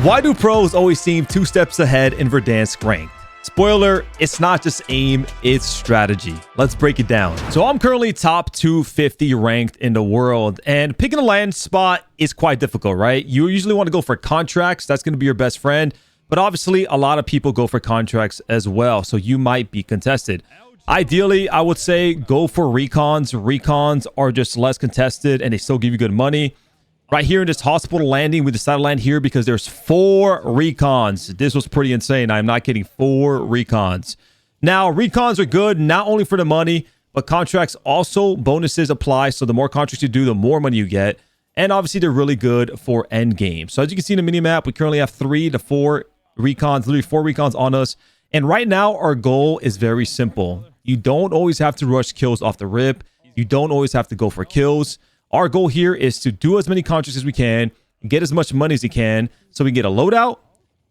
Why do pros always seem 2 steps ahead in Verdansk ranked? Spoiler, it's not just aim, it's strategy. Let's break it down. So I'm currently top 250 ranked in the world, and picking a land spot is quite difficult, right? You usually want to go for contracts. That's going to be your best friend. But obviously, a lot of people go for contracts as well, so you might be contested. Ideally, I would say go for recons. Recons are just less contested, and they still give you good money. Right here in this hospital landing, we decided to land here because there's 4 recons. This was pretty insane. I'm not kidding. 4 recons. Now, recons are good not only for the money, but contracts also bonuses apply. So the more contracts you do, the more money you get. And obviously, they're really good for endgame. So as you can see in the minimap, we currently have 3 to 4 recons, literally 4 recons on us. And right now, our goal is very simple. You don't always have to rush kills off the rip. You don't always have to go for kills. Our goal here is to do as many contracts as we can, get as much money as we can, so we can get a loadout,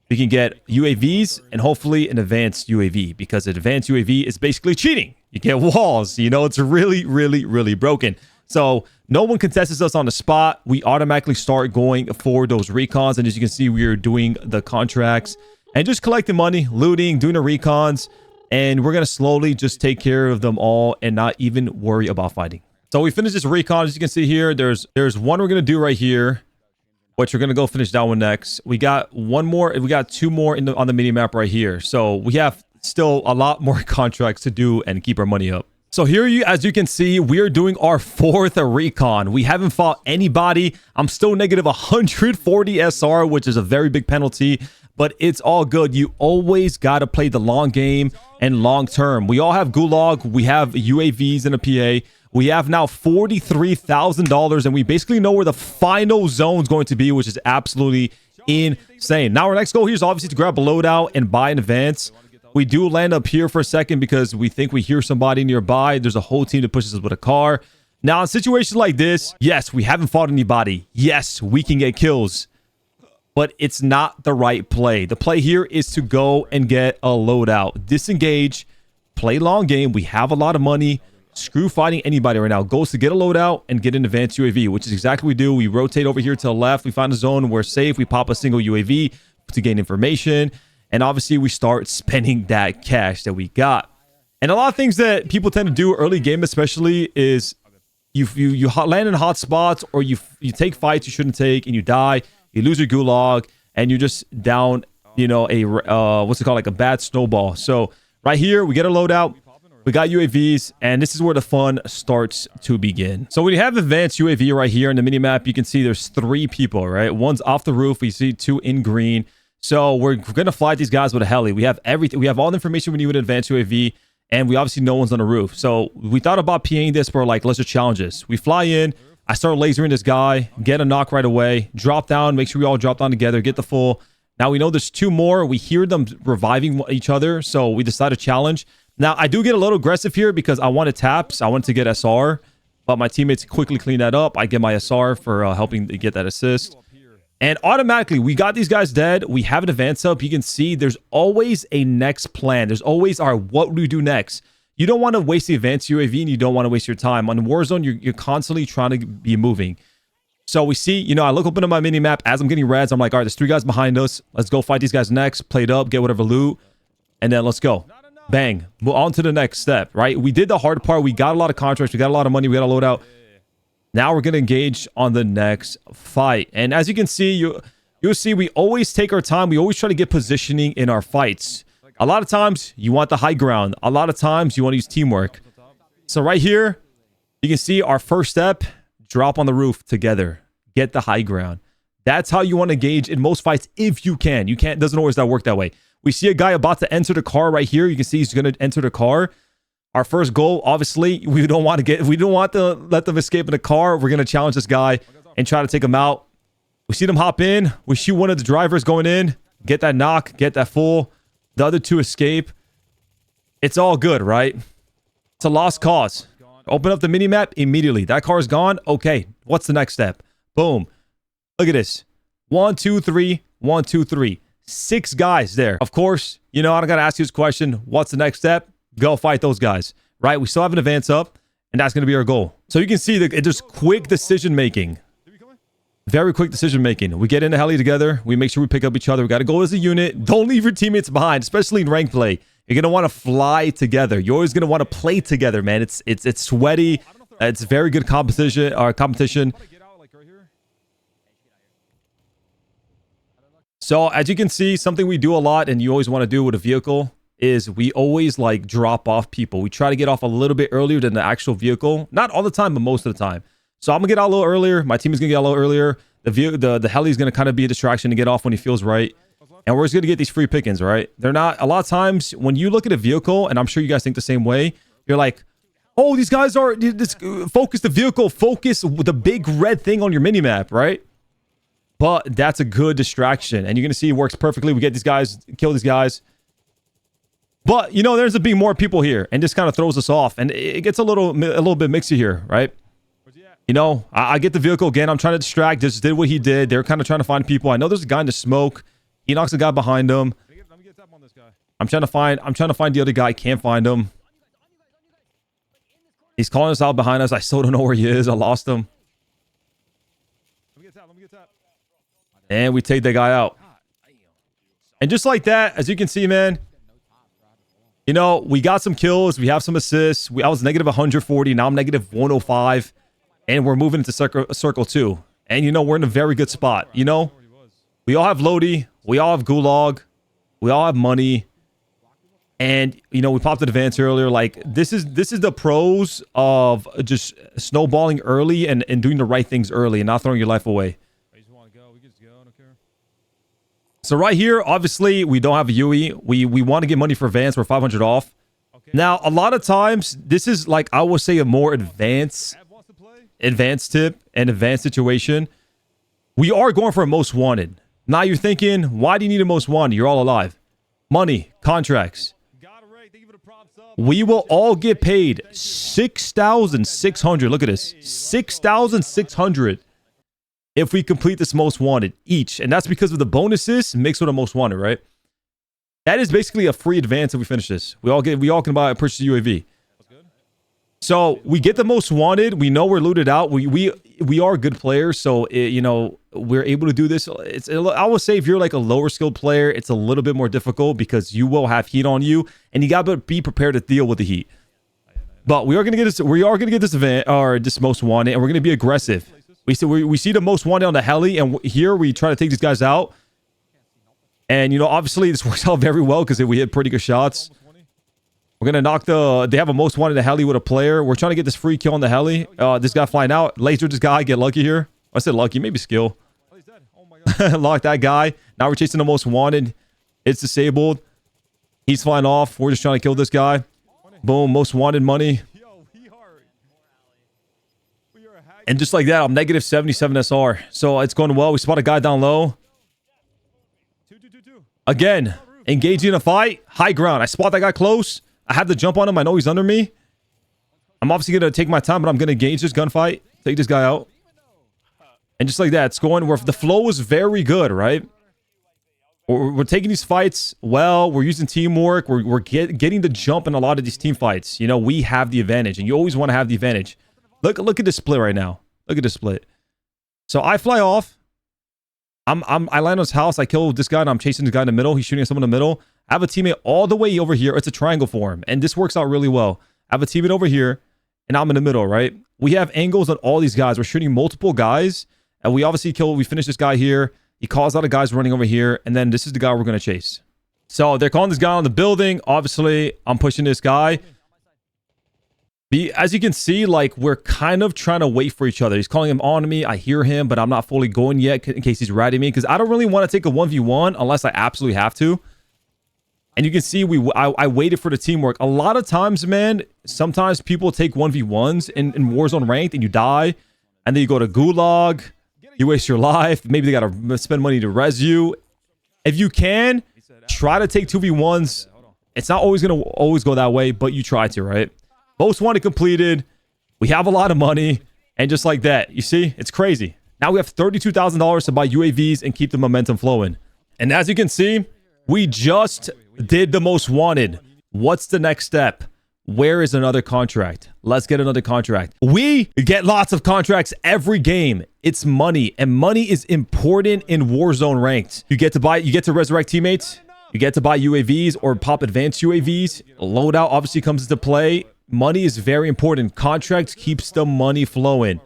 we can get UAVs, and hopefully an advanced UAV, because an advanced UAV is basically cheating. You get walls, you know, it's really, really, really broken. So no one contests us on the spot. We automatically start going for those recons, and as you can see, we are doing the contracts and just collecting money, looting, doing the recons, and we're going to slowly just take care of them all and not even worry about fighting. So we finished this recon. As you can see here, there's one we're going to do right here, which we're going to go finish that one next. We got one more. We got 2 more on the mini map right here. So we have still a lot more contracts to do and keep our money up. So here, as you can see, we are doing our 4th recon. We haven't fought anybody. I'm still negative 140 SR, which is a very big penalty, but it's all good. You always got to play the long game and long term. We all have Gulag. We have UAVs and a PA. We have now $43,000, and we basically know where the final zone is going to be, which is absolutely insane. Now, our next goal here is obviously to grab a loadout and buy in advance. We do land up here for a second because we think we hear somebody nearby. There's a whole team that pushes us with a car. Now, in situations like this, yes, we haven't fought anybody. Yes, we can get kills, but it's not the right play. The play here is to go and get a loadout. Disengage, play long game. We have a lot of money. Screw fighting anybody right now. Goes to get a loadout and get an advanced UAV, which is exactly what we do. We rotate over here to the left. We find a zone. We're safe. We pop a single UAV to gain information. And obviously, we start spending that cash that we got. And a lot of things that people tend to do early game, especially, is you land in hot spots, or you take fights you shouldn't take and you die. You lose your Gulag and you're just down, you know, what's it called, like a bad snowball. So right here, we get a loadout. We got UAVs, and this is where the fun starts to begin. So we have advanced UAV right here in the minimap. You can see there's 3 people, right? One's off the roof. We see 2 in green. So we're going to fly these guys with a heli. We have everything. We have all the information we need with advanced UAV, and we obviously no one's on the roof. So we thought about PAing this, but like, let's just challenge this. We fly in. I start lasering this guy, get a knock right away, drop down, make sure we all drop down together, get the full. Now we know there's 2 more. We hear them reviving each other, so we decide to challenge. Now, I do get a little aggressive here because I wanted taps. I wanted to get SR, but my teammates quickly clean that up. I get my SR for helping to get that assist. And automatically, we got these guys dead. We have an advance up. You can see there's always a next plan. There's always our what do we do next. You don't want to waste the advanced UAV, and you don't want to waste your time. On Warzone, you're constantly trying to be moving. So we see, you know, I look up into my mini-map as I'm getting reds. I'm like, all right, there's 3 guys behind us. Let's go fight these guys next. Play it up, get whatever loot, and then let's go. Bang. Move on to the next step, right? We did the hard part. We got a lot of contracts. We got a lot of money. We got a loadout. Now we're going to engage on the next fight. And as you can see, you'll see we always take our time. We always try to get positioning in our fights. A lot of times, you want the high ground. A lot of times, you want to use teamwork. So right here, you can see our first step, drop on the roof together. Get the high ground. That's how you want to engage in most fights if you can. You can't. Doesn't always work that way. We see a guy about to enter the car right here. You can see he's going to enter the car. Our first goal, obviously, we don't want to let them escape in the car. We're going to challenge this guy and try to take him out. We see them hop in. We shoot one of the drivers going in, get that knock, get that full. The other 2 escape. It's all good, right? It's a lost cause. Open up the mini-map immediately. That car is gone. Okay, what's the next step? Boom. Look at this. 1, 2, 3. 1, 2, 3. 6 guys there. Of course, you know, I got to ask you this question. What's the next step? Go fight those guys, right? We still have an advance up, and that's going to be our goal. So you can see that there's quick decision making. Very quick decision making. We get in the heli together. We make sure we pick up each other. We got to go as a unit. Don't leave your teammates behind, especially in rank play. You're going to want to fly together. You're always going to want to play together, man. It's sweaty. It's very good competition. So as you can see, something we do a lot and you always want to do with a vehicle is we always like drop off people. We try to get off a little bit earlier than the actual vehicle. Not all the time, but most of the time. So I'm gonna get out a little earlier. My team is gonna get out a little earlier. The heli is gonna kind of be a distraction to get off when he feels right. And we're just gonna get these free pickings, right? They're not, a lot of times when you look at a vehicle, and I'm sure you guys think the same way, you're like, oh, these guys are, focus the vehicle, focus the big red thing on your mini map, right? But that's a good distraction. And you're gonna see it works perfectly. We get these guys, kill these guys. But, you know, there's a bit more people here, and this kind of throws us off. And it gets a little bit mixy here, right? You know, I get the vehicle again. I'm trying to distract. Just did what he did. They're kind of trying to find people. I know there's a guy in the smoke. He knocks a guy behind him. I'm trying to find the other guy. Can't find him. He's calling us out behind us. I still don't know where he is. I lost him. And we take that guy out. And just like that, as you can see, man, you know, we got some kills. We have some assists. I was negative 140. Now I'm negative 105. And we're moving into circle 2. And, you know, we're in a very good spot. You know, we all have Lodi. We all have Gulag. We all have money. And, you know, we popped an advance earlier. Like, this is the pros of just snowballing early and doing the right things early and not throwing your life away. So right here, obviously, we don't have a UE. We want to get money for advance. We're 500 off. Now, a lot of times, this is like, I would say, a more advanced tip and advanced situation. We are going for a most wanted. Now you're thinking, why do you need a most wanted? You're all alive. Money, contracts. We will all get paid 6,600. Look at this, 6,600 if we complete this most wanted each, and that's because of the bonuses mixed with a most wanted, right? That is basically a free advance if we finish this. We all can buy a purchase UAV. So we get the most wanted. We know we're looted out. We are good players, so you know, we're able to do this. I would say if you're like a lower skilled player, it's a little bit more difficult because you will have heat on you, and you gotta be prepared to deal with the heat. But we are gonna get this. We are gonna get this event or this most wanted, and we're gonna be aggressive. We see the most wanted on the heli, and here we try to take these guys out. And you know, obviously this works out very well because we hit pretty good shots. We're gonna knock they have a most wanted in the heli with a player. We're trying to get this free kill on the heli. This guy flying out. Laser this guy. Get lucky here. I said lucky, maybe skill. Lock that guy. Now we're chasing the most wanted. It's disabled. He's flying off. We're just trying to kill this guy. Boom, most wanted money. And just like that, I'm negative 77 SR. So it's going well. We spot a guy down low. Again, engaging in a fight. High ground. I spot that guy close. I have to jump on him. I know he's under me. I'm obviously going to take my time, but I'm going to engage this gunfight. Take this guy out. And just like that, it's going where the flow is very good, right? We're taking these fights well. We're using teamwork. We're getting the jump in a lot of these team fights. You know, we have the advantage, and you always want to have the advantage. Look at this split right now. Look at this split. So I fly off. I land on his house. I kill this guy, and I'm chasing this guy in the middle. He's shooting at someone in the middle. I have a teammate all the way over here. It's a triangle for him, and this works out really well. I have a teammate over here, and I'm in the middle, right? We have angles on all these guys. We're shooting multiple guys, and we obviously we finish this guy here. He calls out a guys running over here, and then this is the guy we're going to chase. So they're calling this guy on the building. Obviously, I'm pushing this guy. As you can see, like, we're kind of trying to wait for each other. He's calling him on me. I hear him, but I'm not fully going yet in case he's riding me, because I don't really want to take a 1v1 unless I absolutely have to. And you can see I waited for the teamwork. A lot of times, man, sometimes people take 1v1s in Warzone ranked and you die, and then you go to Gulag. You waste your life. Maybe they got to spend money to res you. If you can, try to take 2v1s. It's not always going to go that way, but you try to, right? Most wanted completed. We have a lot of money. And just like that, you see, it's crazy. Now we have $32,000 to buy UAVs and keep the momentum flowing. And as you can see, we just did the most wanted. What's the next step? Where is another contract? Let's get another contract. We get lots of contracts every game. It's money, and money is important in Warzone ranked. You get to resurrect teammates. You get to buy UAVs or pop advanced UAVs. Loadout obviously comes into play. Money is very important. Contracts keeps the money flowing.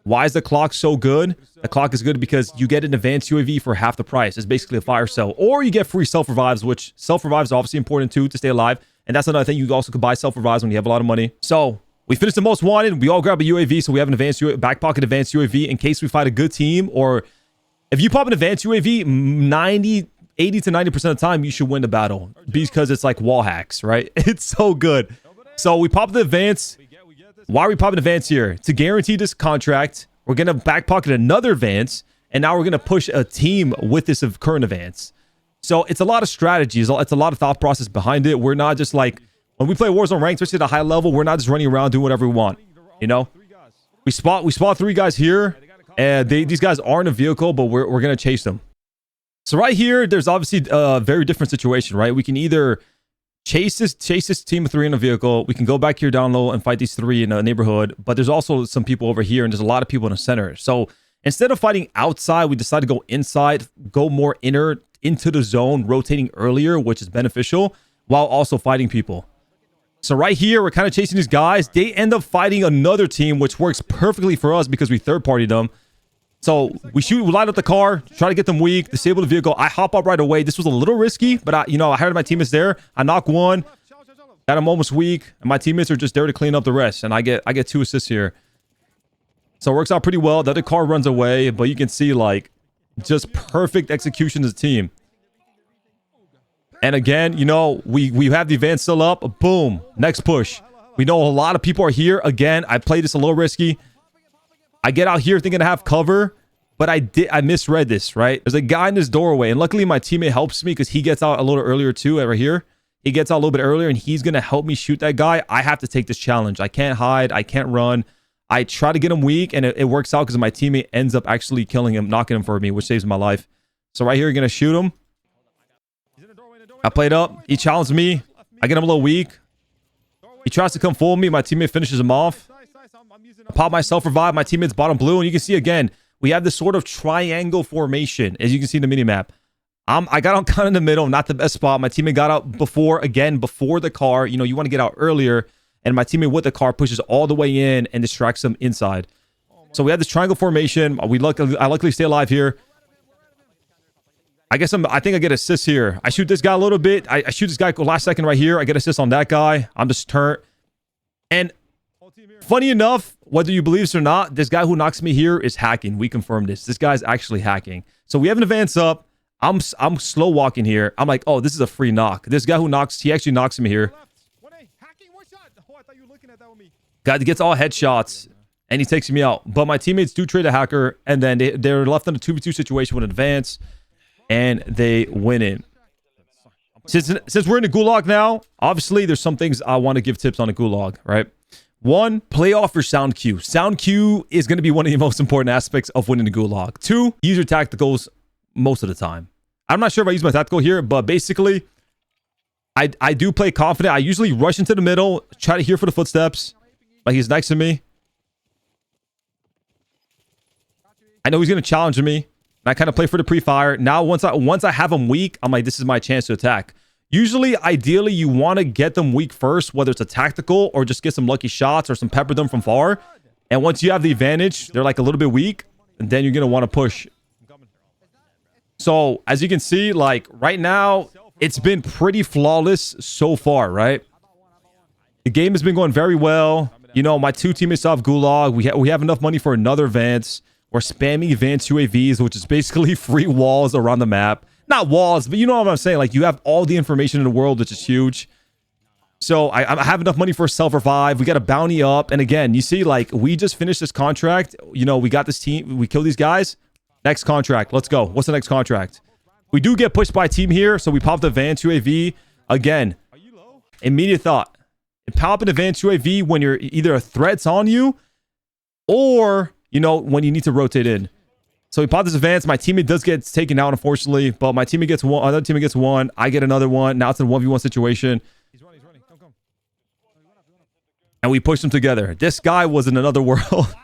Why is the clock so good? The clock is good because you get an advanced UAV for half the price. It's basically a fire sale. Or you get free self-revives, which self-revives are obviously important too to stay alive. And that's another thing. You also could buy self-revives when you have a lot of money. So we finished the most wanted. We all grab a UAV. So we have an advanced back pocket advanced UAV in case we fight a good team. Or if you pop an advanced UAV, 80 to 90% of the time, you should win the battle because it's like wall hacks, right? It's so good. So we pop the advance. Why are we popping advance here? To guarantee this contract, we're going to back pocket another advance. And now we're going to push a team with this current advance. So it's a lot of strategies. It's a lot of thought process behind it. We're not just like, when we play Warzone ranked, especially at a high level, we're not just running around doing whatever we want. You know? We spot 3 guys here. And these guys aren't in a vehicle, but we're going to chase them. So right here, there's obviously a very different situation, right? We can either chase this team of 3 in a vehicle. We can go back here down low and fight these 3 in a neighborhood. But there's also some people over here, and there's a lot of people in the center. So instead of fighting outside, we decided to go inside, go more into the zone, rotating earlier, which is beneficial, while also fighting people. So right here, we're kind of chasing these guys. They end up fighting another team, which works perfectly for us because we third-partied them. So we light up the car, try to get them weak, disable the vehicle. I hop up right away. This was a little risky, but I heard my teammates there. I knock one, got him almost weak, and my teammates are just there to clean up the rest. And I get 2 assists here. So it works out pretty well. The other car runs away, but you can see like just perfect execution as a team. And again, we have the advance still up. Boom, next push. We know a lot of people are here. Again, I played this a little risky. I get out here thinking I have cover, but I misread this, right? There's a guy in this doorway, and luckily my teammate helps me because he gets out a little earlier too, over here. He gets out a little bit earlier, and he's going to help me shoot that guy. I have to take this challenge. I can't hide. I can't run. I try to get him weak, and it works out because my teammate ends up actually killing him, knocking him for me, which saves my life. So right here, you're going to shoot him. I played up. He challenged me. I get him a little weak. He tries to come full me. My teammate finishes him off. I pop my self-revive. My teammate's bottom blue. And you can see, again, we have this sort of triangle formation, as you can see in the minimap. I got out kind of in the middle, not the best spot. My teammate got out before the car. You want to get out earlier. And my teammate with the car pushes all the way in and distracts them inside. So we have this triangle formation. I luckily stay alive here. I think I get assists here. I shoot this guy a little bit. I shoot this guy last second right here. I get assists on that guy. I'm just turned. And funny enough, whether you believe this or not, this guy who knocks me here is hacking. We confirmed this. This guy's actually hacking. So we have an advance up. I'm slow walking here. I'm like, oh, this is a free knock. This guy who knocks, he actually knocks me here. Guy gets all headshots, and he takes me out. But my teammates do trade a hacker, and then they're left in a 2v2 situation with an advance, and they win it. Since we're in the Gulag now, obviously there's some things I want to give tips on the Gulag, right? 1, play off your sound cue. Sound cue is going to be one of the most important aspects of winning the Gulag. 2, use your tacticals most of the time. I'm not sure if I use my tactical here, but basically, I do play confident. I usually rush into the middle, try to hear for the footsteps. Like he's next to me. I know he's going to challenge me. And I kind of play for the pre-fire. Now, once I have him weak, I'm like, this is my chance to attack. Usually, ideally, you want to get them weak first, whether it's a tactical or just get some lucky shots or some pepper them from far. And once you have the advantage, they're like a little bit weak. And then you're going to want to push. So, as you can see, like right now, it's been pretty flawless so far, right? The game has been going very well. My 2 teammates off Gulag. We have enough money for another advance. We're spamming advanced UAVs, which is basically free walls around the map. Not walls, but you know what I'm saying. Like, you have all the information in the world, which is huge. So I have enough money for a self-revive. We got a bounty up. And again, you see, like, we just finished this contract. We got this team. We killed these guys. Next contract. Let's go. What's the next contract? We do get pushed by a team here. So we pop the advanced UAV. Again, immediate thought. Pop an advanced UAV when you're either a threat's on you or, when you need to rotate in. So we pop this advance. My teammate does get taken out, unfortunately, but my teammate gets one. Other teammate gets one. I get another one. Now it's a 1v1 situation. And we pushed them together. This guy was in another world.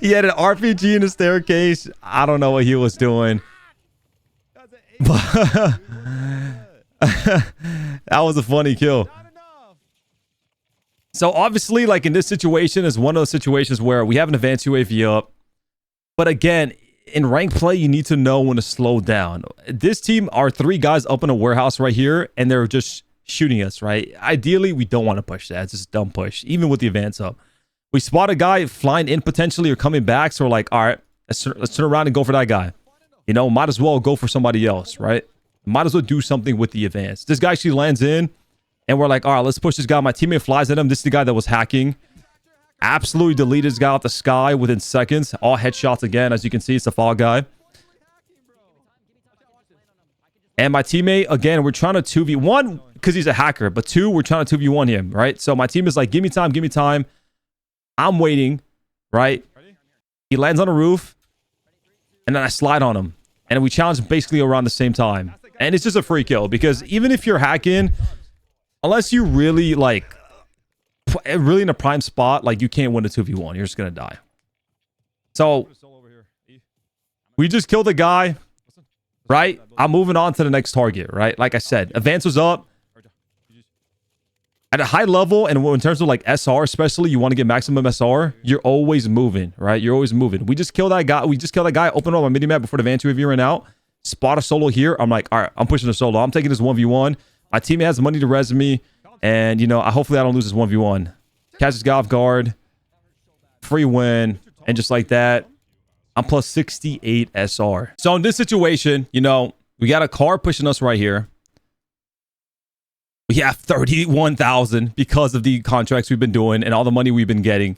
He had an RPG in the staircase. I don't know what he was doing. But that was a funny kill. So obviously, like in this situation, is one of those situations where we have an advanced UAV up. But again, in ranked play, you need to know when to slow down. This team are 3 guys up in a warehouse right here, and they're just shooting us, right? Ideally, we don't want to push that. It's just a dumb push, even with the advance up. We spot a guy flying in potentially or coming back, so we're like, all right, let's turn around and go for that guy. You know, might as well go for somebody else, right? Might as well do something with the advance. This guy actually lands in, and we're like, all right, let's push this guy. My teammate flies at him. This is the guy that was hacking. Absolutely deleted this guy out the sky within seconds. All headshots again. As you can see, it's a fall guy. And my teammate, again, we're trying to 2v1 because he's a hacker. But 2, we're trying to 2v1 him, right? So my team is like, give me time, give me time. I'm waiting, right? He lands on a roof, and then I slide on him. And we challenge basically around the same time. And it's just a free kill because even if you're hacking, unless you really like, really in a prime spot, like you can't win a 2v1. You're just going to die. So we just killed the guy, right? I'm moving on to the next target, right? Like I said, advance was up. At a high level, and in terms of like SR especially, you want to get maximum SR, you're always moving, right? You're always moving. We just killed that guy. We just killed that guy, open up my mini-map before the Van 2 ran out. Spot a solo here. I'm like, all right, I'm pushing a solo. I'm taking this 1v1. My teammate has money to res me, and, you know, hopefully I don't lose this 1v1. Catch this guy off guard. Free win. And just like that, I'm plus 68 SR. So in this situation, you know, we got a car pushing us right here. We have 31,000 because of the contracts we've been doing and all the money we've been getting.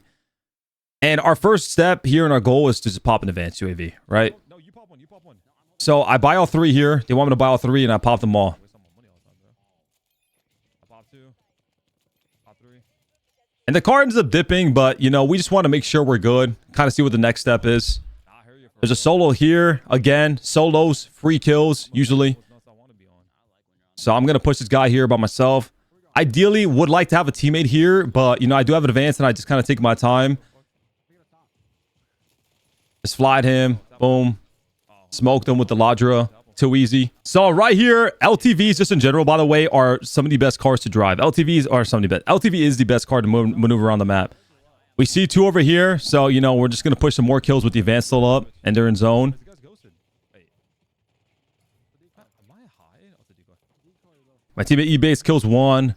And our first step here in our goal is to just pop an advanced UAV, right? No, you pop one. You pop one. So I buy all 3 here. They want me to buy all 3, and I pop them all. And the car ends up dipping, but, you know, we just want to make sure we're good. Kind of see what the next step is. There's a solo here. Again, solos, free kills, usually. So I'm going to push this guy here by myself. Ideally, would like to have a teammate here, but, you know, I do have an advance, and I just kind of take my time. Just flied him. Boom. Smoked him with the Ladra. Too easy. So right here, LTVs just in general, by the way, are some of the best cars to drive. LTVs are some of the best. LTV is the best car to maneuver around the map. We see 2 over here. So, you know, we're just going to push some more kills with the advance still up, and they're in zone. My teammate E-Base kills 1.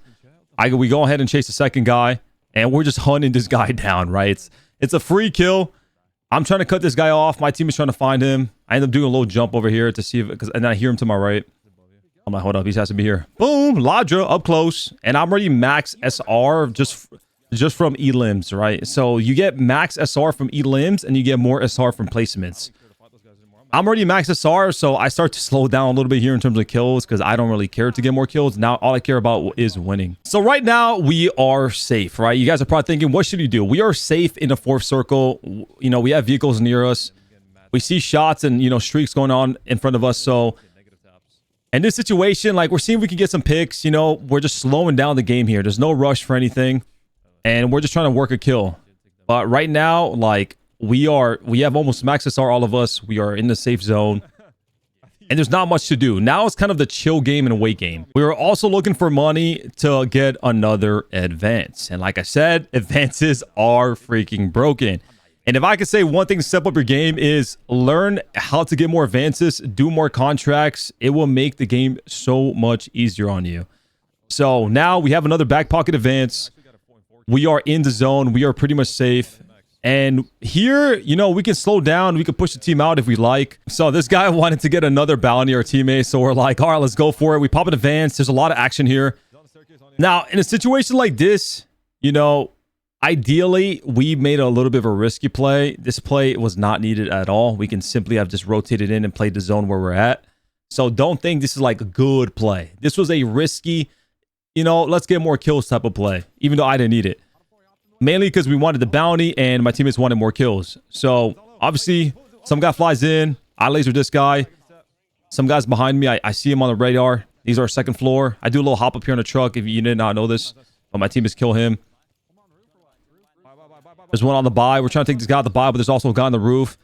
We go ahead and chase the second guy, and we're just hunting this guy down, right? It's a free kill. I'm trying to cut this guy off. My team is trying to find him. I end up doing a little jump over here to see if, and then I hear him to my right. I'm like, hold up, he has to be here. Boom, Ladra up close, and I'm already max SR just from E-limbs, right? So you get max SR from E-limbs, and you get more SR from placements. I'm already max SR, so I start to slow down a little bit here in terms of kills because I don't really care to get more kills. Now, all I care about is winning. So right now, we are safe, right? You guys are probably thinking, what should you do? We are safe in the 4th circle. You know, we have vehicles near us. We see shots and, you know, streaks going on in front of us. So in this situation, like, we're seeing if we can get some picks. You know, we're just slowing down the game here. There's no rush for anything. And we're just trying to work a kill. But right now, like, we have almost max SR, all of us. We are in the safe zone. And there's not much to do. Now it's kind of the chill game and wait game. We were also looking for money to get another advance. And like I said, advances are freaking broken. And if I could say one thing to step up your game is learn how to get more advances, do more contracts. It will make the game so much easier on you. So now we have another back pocket advance. We are in the zone. We are pretty much safe. And here, you know, we can slow down. We can push the team out if we like. So this guy wanted to get another bounty, our teammate. So we're like, all right, let's go for it. We pop an advance. There's a lot of action here. Now, in a situation like this, you know, ideally, we made a little bit of a risky play. This play was not needed at all. We can simply have just rotated in and played the zone where we're at. So don't think this is like a good play. This was a risky, you know, let's get more kills type of play, even though I didn't need it. Mainly because we wanted the bounty and my teammates wanted more kills. So obviously, some guy flies in. I laser this guy. Some guy's behind me. I see him on the radar. These are 2nd floor. I do a little hop up here on the truck if you did not know this. But my teammates kill him. There's one on the buy. We're trying to take this guy out the buy, but there's also a guy on the roof.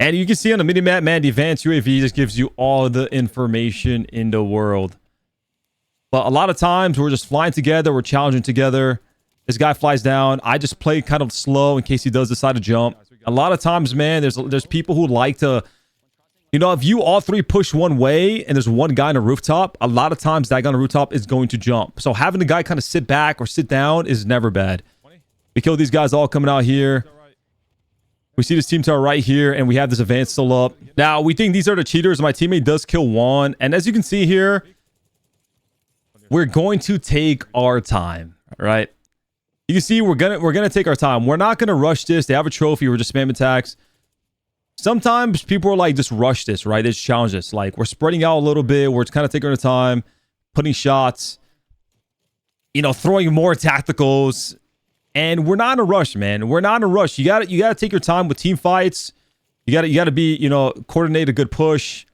And you can see on the mini-map, man, the advanced UAV just gives you all the information in the world. But a lot of times, we're just flying together. We're challenging together. This guy flies down. I just play kind of slow in case he does decide to jump. A lot of times, man, there's people who like to... You know, if you all three push one way and there's one guy on a rooftop, a lot of times that guy on the rooftop is going to jump. So having the guy kind of sit back or sit down is never bad. We kill these guys all coming out here. We see this team to our right here, and we have this advance still up. Now, we think these are the cheaters. My teammate does kill one. And as you can see here, we're going to take our time, right? You can see we're gonna take our time. We're not gonna rush this. They have a trophy. We're just spam attacks. Sometimes people are like, just rush this, right? They just challenge this. Like, we're spreading out a little bit. We're kind of taking our time, putting shots, you know, throwing more tacticals. And we're not in a rush, man. We're not in a rush. You gotta take your time with team fights. You gotta be, you know, coordinate a good push.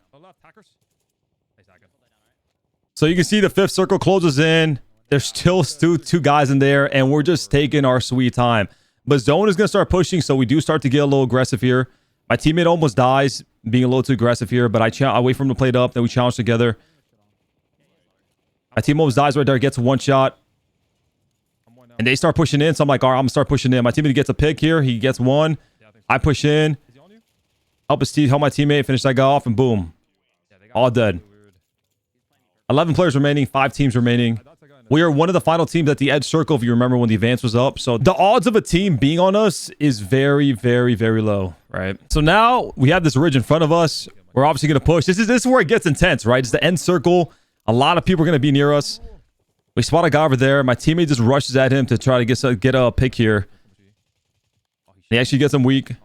So you can see the fifth circle closes in. There's still two guys in there, and we're just taking our sweet time. But zone is gonna start pushing, so we do start to get a little aggressive here. My teammate almost dies being a little too aggressive here, but I wait for him to play it up. Then we challenge together. My team almost dies right there. Gets one shot. And they start pushing in. So I'm like, all right, I'm going to start pushing in. My teammate gets a pick here. He gets one. I push in. Help my teammate finish that guy off, and boom. All dead. 11 players remaining. 5 teams remaining. We are one of the final teams at the edge circle, if you remember when the advance was up. So the odds of a team being on us is very, very, very low, right? So now we have this ridge in front of us. We're obviously going to push. This is where it gets intense, right? It's the end circle. A lot of people are going to be near us. We spot a guy over there. My teammate just rushes at him to try to get a pick here. He actually gets him weak.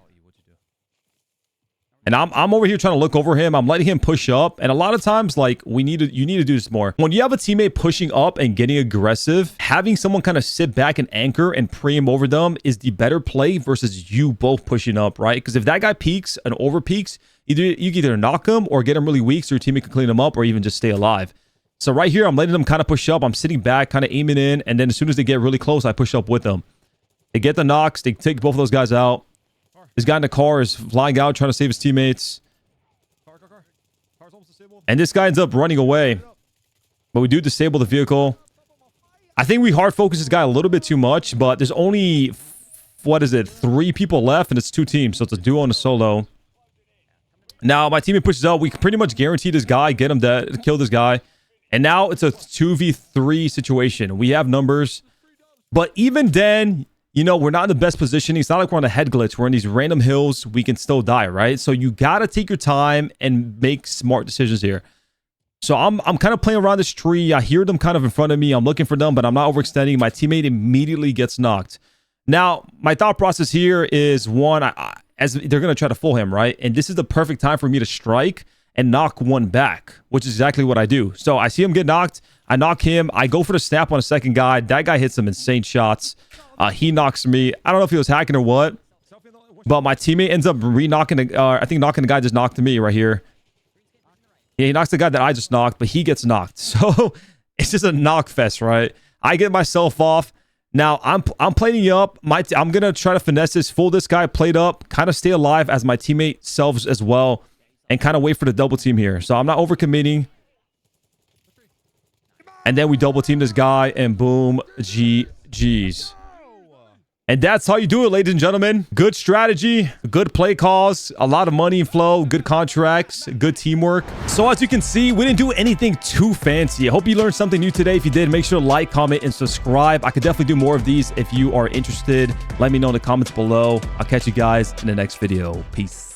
And I'm over here trying to look over him. I'm letting him push up. And a lot of times, like, you need to do this more. When you have a teammate pushing up and getting aggressive, having someone kind of sit back and anchor and pre him over them is the better play versus you both pushing up, right? Because if that guy peaks and over peaks, you can either knock him or get him really weak so your teammate can clean him up, or even just stay alive. So right here, I'm letting them kind of push up. I'm sitting back, kind of aiming in. And then as soon as they get really close, I push up with them. They get the knocks. They take both of those guys out. This guy in the car is flying out, trying to save his teammates. And this guy ends up running away. But we do disable the vehicle. I think we hard focus this guy a little bit too much, but there's only, 3 people left, and it's 2 teams. So it's a duo and a solo. Now, my teammate pushes out. We can pretty much guarantee this guy, get him dead, kill this guy. And now it's a 2v3 situation. We have numbers. But even then, you know, we're not in the best position. It's not like we're on a head glitch. We're in these random hills. We can still die, right? So you got to take your time and make smart decisions here. So I'm kind of playing around this tree. I hear them kind of in front of me. I'm looking for them, but I'm not overextending. My teammate immediately gets knocked. Now, my thought process here is, one, as they're going to try to fool him, right? And this is the perfect time for me to strike and knock one back, which is exactly what I do. So I see him get knocked. I knock him. I go for the snap on a second guy. That guy hits some insane shots. He knocks me. I don't know if he was hacking or what, but my teammate ends up re-knocking. I think knocking the guy just knocked me right here. Yeah, he knocks the guy that I just knocked, but he gets knocked. So it's just a knock fest, right? I get myself off. Now I'm plating up. I'm gonna try to finesse this, fool this guy, plate up, kind of stay alive as my teammate selves as well, and kind of wait for the double team here. So I'm not overcommitting. And then we double team this guy, and boom, GG's. And that's how you do it, ladies and gentlemen. Good strategy, good play calls, a lot of money flow, good contracts, good teamwork. So as you can see, we didn't do anything too fancy. I hope you learned something new today. If you did, make sure to like, comment, and subscribe. I could definitely do more of these if you are interested. Let me know in the comments below. I'll catch you guys in the next video. Peace.